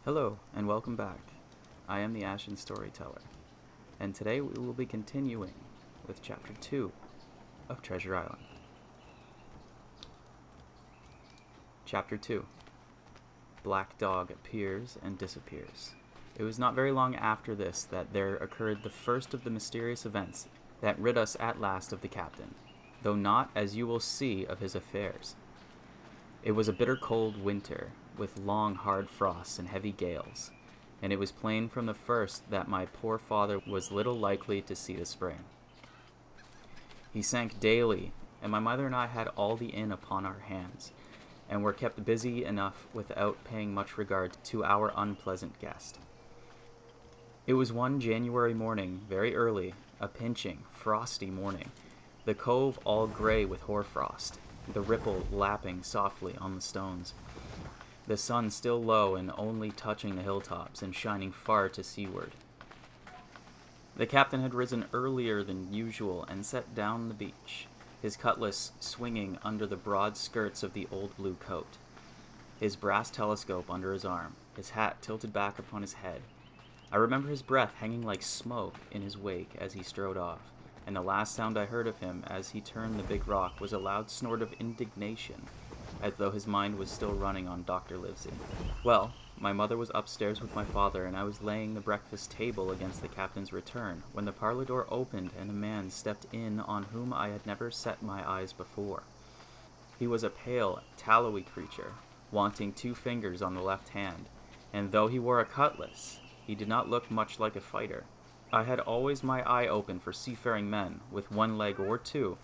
Hello, and welcome back. I am the Ashen Storyteller, and today we will be continuing with Chapter 2 of Treasure Island. Chapter 2. Black Dog appears and disappears. It was not very long after this that there occurred the first of the mysterious events that rid us at last of the captain, though not, as you will see, of his affairs. It was a bitter cold winter, with long hard frosts and heavy gales, and it was plain from the first that my poor father was little likely to see the spring. He sank daily, and my mother and I had all the inn upon our hands, and were kept busy enough without paying much regard to our unpleasant guest. It was one January morning, very early, a pinching, frosty morning, the cove all grey with hoarfrost, the ripple lapping softly on the stones, the sun still low and only touching the hilltops and shining far to seaward. The captain had risen earlier than usual and set down the beach, his cutlass swinging under the broad skirts of the old blue coat, his brass telescope under his arm, his hat tilted back upon his head. I remember his breath hanging like smoke in his wake as he strode off, and the last sound I heard of him as he turned the big rock was a loud snort of indignation, as though his mind was still running on Dr. Livesey. Well, my mother was upstairs with my father, and I was laying the breakfast table against the captain's return, when the parlor door opened and a man stepped in on whom I had never set my eyes before. He was a pale, tallowy creature, wanting 2 fingers on the left hand, and though he wore a cutlass, he did not look much like a fighter. I had always my eye open for seafaring men with 1 leg or 2,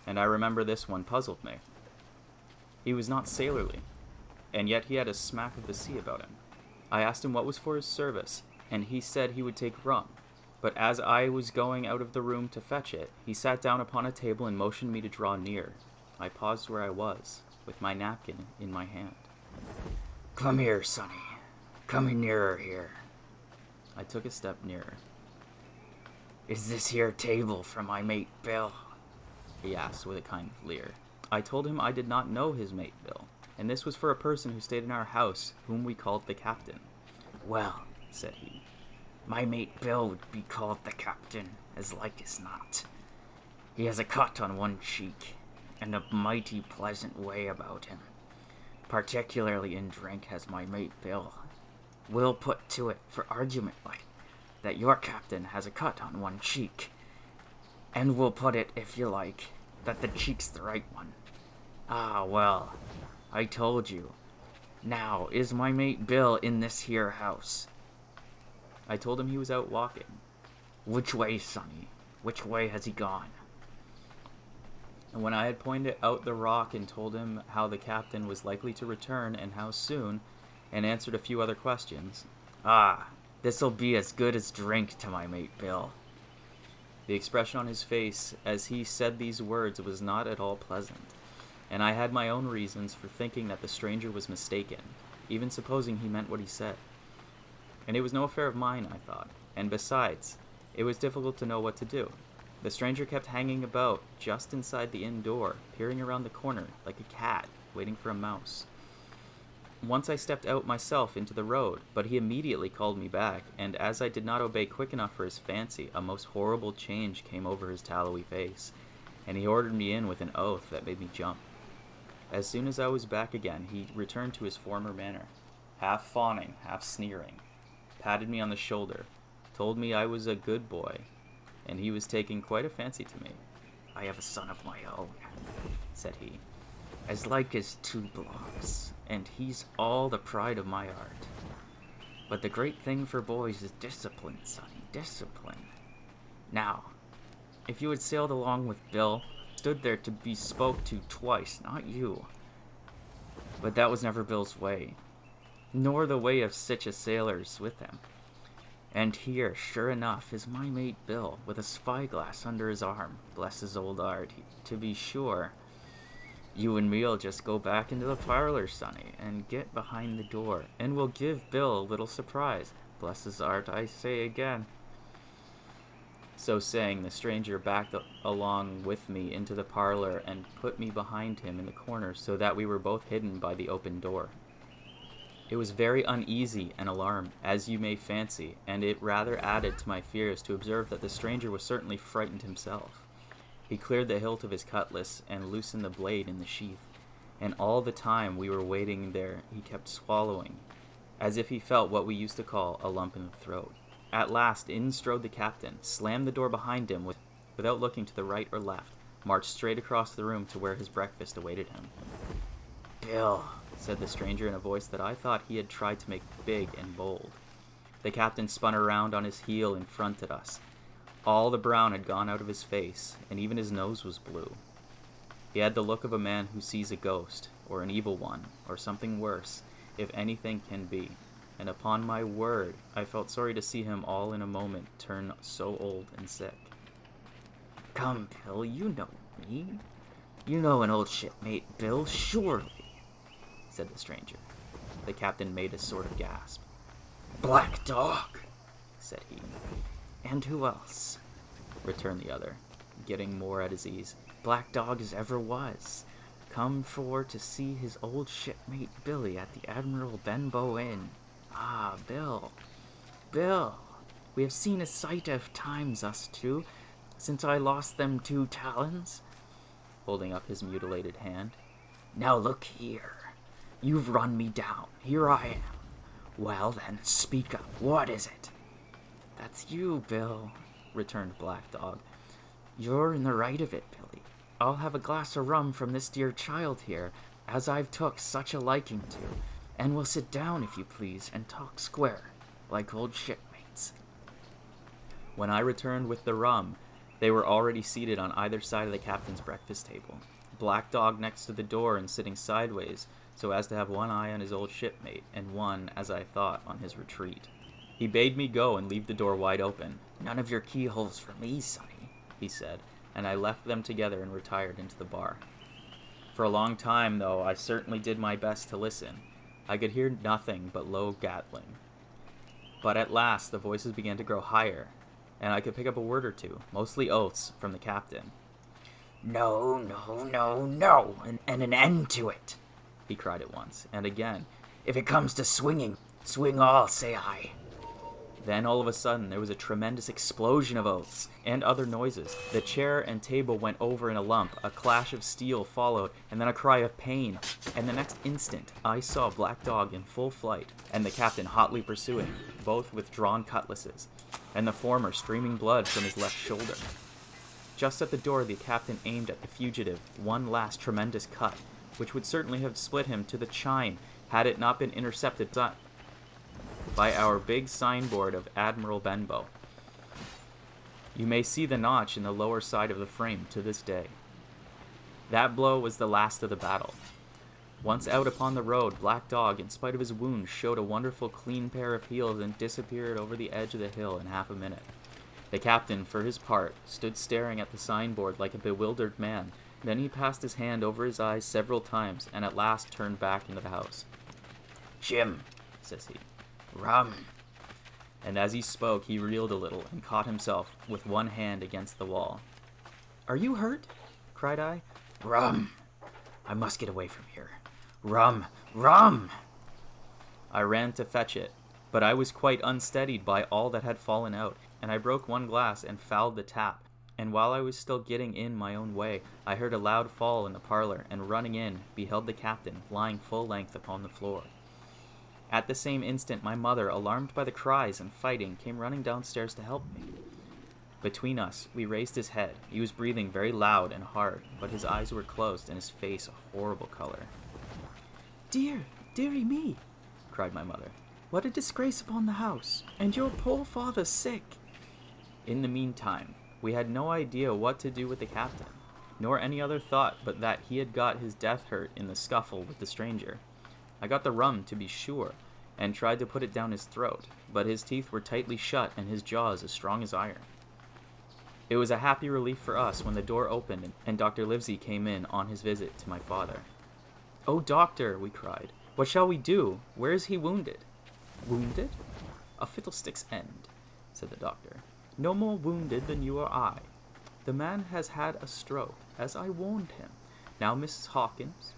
and I remember this one puzzled me. He was not sailorly, and yet he had a smack of the sea about him. I asked him what was for his service, and he said he would take rum, but as I was going out of the room to fetch it, he sat down upon a table and motioned me to draw near. I paused where I was, with my napkin in my hand. "Come here, sonny. Come nearer here." I took a step nearer. "Is this here table for my mate Bill?" he asked with a kind of leer. I told him I did not know his mate Bill, and this was for a person who stayed in our house, whom we called the captain. "Well," said he, "my mate Bill would be called the captain, as like as not. He has a cut on one cheek, and a mighty pleasant way about him. Particularly in drink has my mate Bill. We'll put to it, for argument like, that your captain has a cut on one cheek, and we'll put it, if you like, that the cheek's the right one. Ah, well, I told you. Now, is my mate Bill in this here house?" I told him he was out walking. "Which way, sonny? Which way has he gone?" And when I had pointed out the rock and told him how the captain was likely to return and how soon, and answered a few other questions, "Ah, this'll be as good as drink to my mate Bill." The expression on his face as he said these words was not at all pleasant, and I had my own reasons for thinking that the stranger was mistaken, even supposing he meant what he said. And it was no affair of mine, I thought, and besides, it was difficult to know what to do. The stranger kept hanging about just inside the inn door, peering around the corner like a cat, waiting for a mouse. Once I stepped out myself into the road, but he immediately called me back, and as I did not obey quick enough for his fancy, a most horrible change came over his tallowy face, and he ordered me in with an oath that made me jump. As soon as I was back again, he returned to his former manner, half fawning, half sneering, patted me on the shoulder, told me I was a good boy, and he was taking quite a fancy to me. "I have a son of my own," said he, "as like as 2 blocks, and he's all the pride of my heart. But the great thing for boys is discipline, sonny, discipline. Now, if you had sailed along with Bill, stood there to be spoke to twice, not you. But that was never Bill's way, nor the way of sich a sailors with him. And here, sure enough, is my mate Bill, with a spyglass under his arm, bless his old heart, to be sure. You and me'll just go back into the parlor, sonny, and get behind the door, and we'll give Bill a little surprise. Bless his heart, I say again." So saying, the stranger backed along with me into the parlor and put me behind him in the corner so that we were both hidden by the open door. It was very uneasy and alarmed, as you may fancy, and it rather added to my fears to observe that the stranger was certainly frightened himself. He cleared the hilt of his cutlass and loosened the blade in the sheath, and all the time we were waiting there he kept swallowing, as if he felt what we used to call a lump in the throat. At last in strode the captain, slammed the door behind him without looking to the right or left, marched straight across the room to where his breakfast awaited him. Bill, said the stranger in a voice that I thought he had tried to make big and bold. The captain spun around on his heel and fronted us. All the brown had gone out of his face, and even his nose was blue. He had the look of a man who sees a ghost, or an evil one, or something worse, if anything can be, and upon my word, I felt sorry to see him all in a moment turn so old and sick. Come, Bill, you know me. You know an old shipmate, Bill, surely, said the stranger. The captain made a sort of gasp. Black Dog, said he. And who else? Returned the other, getting more at his ease. Black Dog as ever was. Come for to see his old shipmate Billy at the Admiral Benbow Inn. Ah, Bill, we have seen a sight of times, us two, since I lost them 2 talons, holding up his mutilated hand. Now look here. You've run me down. Here I am. Well then, speak up. What is it? That's you, Bill, returned Black Dog. You're in the right of it, Billy. I'll have a glass of rum from this dear child here, as I've took such a liking to, and we'll sit down, if you please, and talk square, like old shipmates. When I returned with the rum, they were already seated on either side of the captain's breakfast table. Black Dog next to the door and sitting sideways, so as to have one eye on his old shipmate, and one, as I thought, on his retreat. He bade me go and leave the door wide open. None of your keyholes for me, sonny, he said, and I left them together and retired into the bar. For a long time, though, I certainly did my best to listen. I could hear nothing but low gattling. But at last the voices began to grow higher, and I could pick up a word or two, mostly oaths, from the captain. No, and an end to it, he cried at once, and again. If it comes to swinging, swing all, say I. Then all of a sudden there was a tremendous explosion of oaths and other noises. The chair and table went over in a lump, a clash of steel followed, and then a cry of pain. And the next instant I saw Black Dog in full flight, and the captain hotly pursuing, both with drawn cutlasses, and the former streaming blood from his left shoulder. Just at the door the captain aimed at the fugitive one last tremendous cut, which would certainly have split him to the chine had it not been intercepted by our big signboard of Admiral Benbow. You may see the notch in the lower side of the frame to this day. That blow was the last of the battle. Once out upon the road, Black Dog, in spite of his wound, showed a wonderful clean pair of heels and disappeared over the edge of the hill in half a minute. The captain, for his part, stood staring at the signboard like a bewildered man. Then he passed his hand over his eyes several times, and at last turned back into the house. Jim, says he. Rum. And as he spoke, he reeled a little and caught himself with one hand against the wall. Are you hurt? Cried I. Rum. I must get away from here. Rum! I ran to fetch it, but I was quite unsteadied by all that had fallen out, and I broke one glass and fouled the tap. And while I was still getting in my own way, I heard a loud fall in the parlor, and running in, beheld the captain lying full length upon the floor. At the same instant, my mother, alarmed by the cries and fighting, came running downstairs to help me. Between us, we raised his head. He was breathing very loud and hard, but his eyes were closed and his face a horrible color. Dearie me, cried my mother. What a disgrace upon the house, and your poor father sick. In the meantime, we had no idea what to do with the captain, nor any other thought but that he had got his death hurt in the scuffle with the stranger. I got the rum, to be sure, and tried to put it down his throat, but his teeth were tightly shut and his jaws as strong as iron. It was a happy relief for us when the door opened and Dr. Livesey came in on his visit to my father. "Oh, doctor," we cried, "what shall we do? Where is he wounded?" "Wounded? A fiddlestick's end," said the doctor. "No more wounded than you or I. The man has had a stroke, as I warned him. Now, Mrs. Hawkins,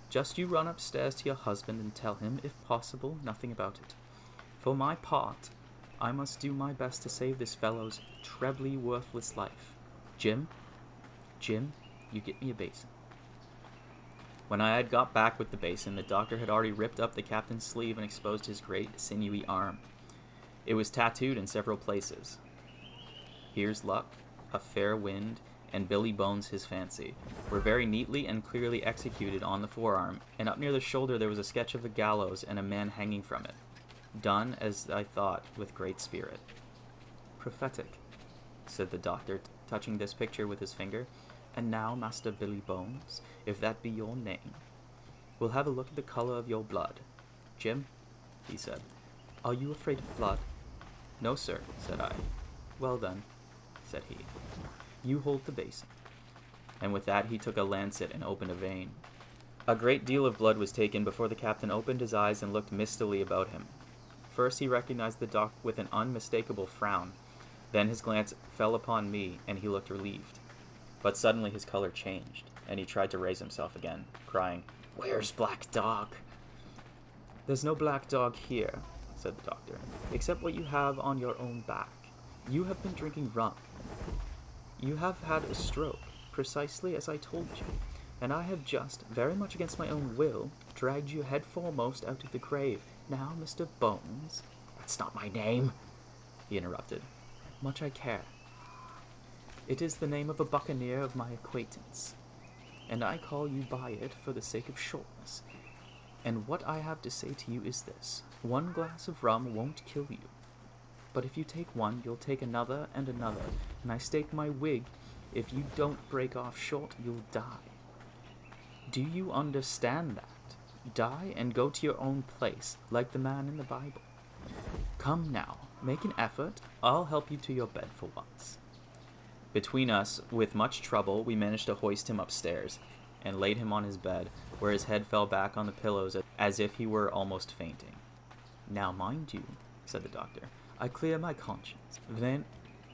Just you run upstairs to your husband and tell him, if possible, nothing about it. For my part, I must do my best to save this fellow's trebly worthless life. Jim, you get me a basin." When I had got back with the basin, the doctor had already ripped up the captain's sleeve and exposed his great sinewy arm. It was tattooed in several places. "Here's luck," "A fair wind," and "Billy Bones his fancy" were very neatly and clearly executed on the forearm, and up near the shoulder there was a sketch of a gallows and a man hanging from it, done, as I thought, with great spirit. "Prophetic," said the doctor, touching this picture with his finger. "And now, Master Billy Bones, if that be your name, we'll have a look at the color of your blood. Jim," he said, "are you afraid of blood?" "No, sir," said I. "Well then," said he, "you hold the basin." And with that he took a lancet and opened a vein. A great deal of blood was taken before the captain opened his eyes and looked mistily about him. First he recognized the doctor with an unmistakable frown. Then his glance fell upon me, and he looked relieved. But suddenly his color changed, and he tried to raise himself again, crying, "Where's Black Dog?" "There's no black dog here," said the doctor, "except what you have on your own back. You have been drinking rum. You have had a stroke, precisely as I told you, and I have just, very much against my own will, dragged you head foremost out of the grave. Now, Mr. Bones—" "That's not my name," he interrupted. "Much I care. It is the name of a buccaneer of my acquaintance, and I call you by it for the sake of shortness. And what I have to say to you is this: one glass of rum won't kill you. But if you take one, you'll take another and another, and I stake my wig, if you don't break off short, you'll die. Do you understand that? Die and go to your own place, like the man in the Bible. Come now, make an effort. I'll help you to your bed for once." Between us, with much trouble, we managed to hoist him upstairs, and laid him on his bed, where his head fell back on the pillows as if he were almost fainting. "Now mind you," said the doctor, "I clear my conscience. Then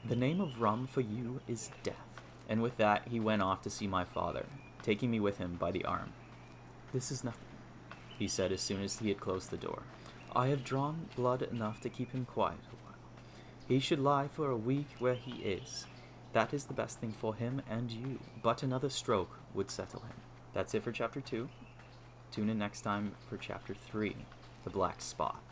the name of rum for you is death." And with that he went off to see my father, taking me with him by the arm. "This is nothing," he said as soon as he had closed the door. "I have drawn blood enough to keep him quiet a while. He should lie for a week where he is. That is the best thing for him and you, but another stroke would settle him." That's it for Chapter 2. Tune in next time for Chapter 3, The Black Spot.